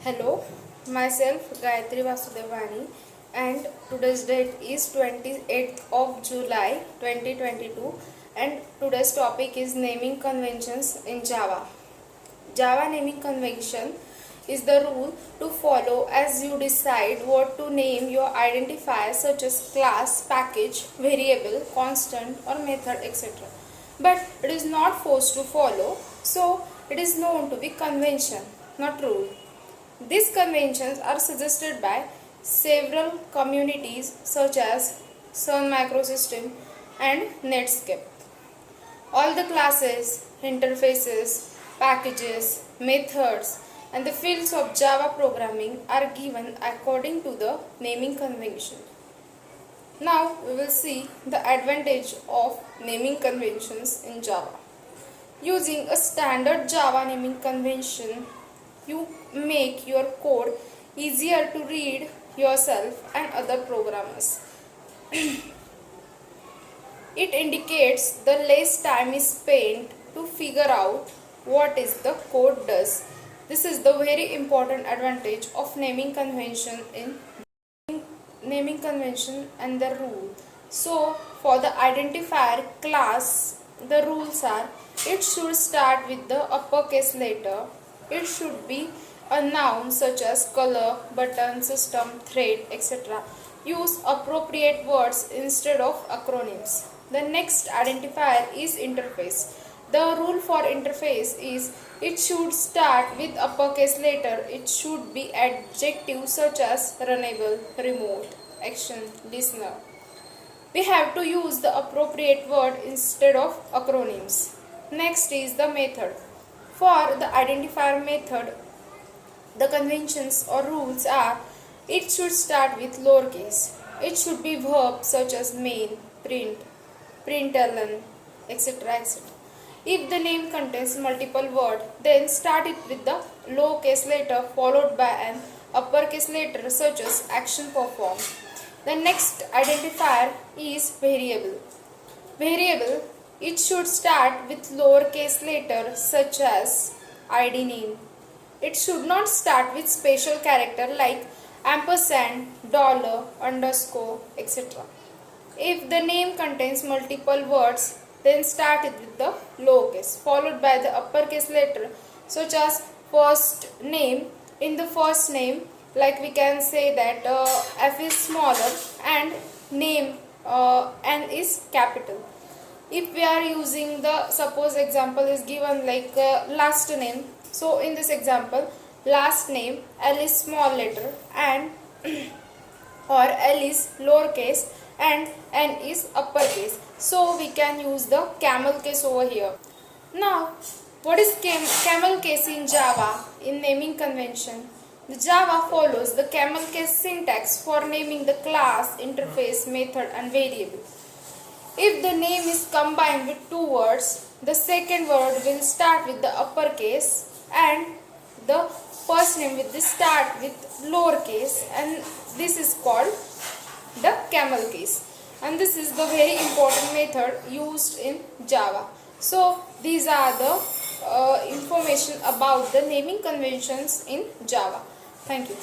Hello, myself Gayatri Vasudevani, and today's date is 28th of July 2022, and today's topic is naming conventions in Java. Java naming convention is the rule to follow as you decide what to name your identifier such as class, package, variable, constant or method, etc. But it is not forced to follow, so it is known to be convention, not rule. These conventions are suggested by several communities such as Sun Microsystem and Netscape. All the classes, interfaces, packages, methods, and the fields of Java programming are given according to the naming convention. Now we will see the advantage of naming conventions in Java. Using a standard Java naming convention, you make your code easier to read yourself and other programmers. It indicates the less time is spent to figure out what is the code does. This is the very important advantage of naming convention and the rule. So for the identifier class, the rules are: it should start with the uppercase letter. It should be a noun such as color, button, system, thread, etc. Use appropriate words instead of acronyms. The next identifier is interface. The rule for interface is: it should start with uppercase letter. It should be adjectives such as runnable, remote, action, listener. We have to use the appropriate word instead of acronyms. Next is the method. For the identifier method, the conventions or rules are: it should start with lowercase. It should be verbs such as main, print, println, etc. etc. If the name contains multiple words, then start it with the lowercase letter followed by an uppercase letter such as action performed. The next identifier is variable. Variable, it should start with lowercase letter such as id name. It should not start with special character like ampersand, dollar, underscore, etc. If the name contains multiple words, then start it with the lowercase followed by the uppercase letter such as first name. In the first name, like we can say that F is smaller and name N is capital. If we are using the, suppose example is given like last name, so in this example last name L is small letter and or L is lowercase and N is uppercase, so we can use the camel case over here. Now what is camel case in Java in naming convention? The Java follows the camel case syntax for naming the class, interface, method and variable. If the name is combined with two words, the second word will start with the uppercase and the first name will start with lowercase, and this is called the camel case. And this is the very important method used in Java. So these are the information about the naming conventions in Java. Thank you.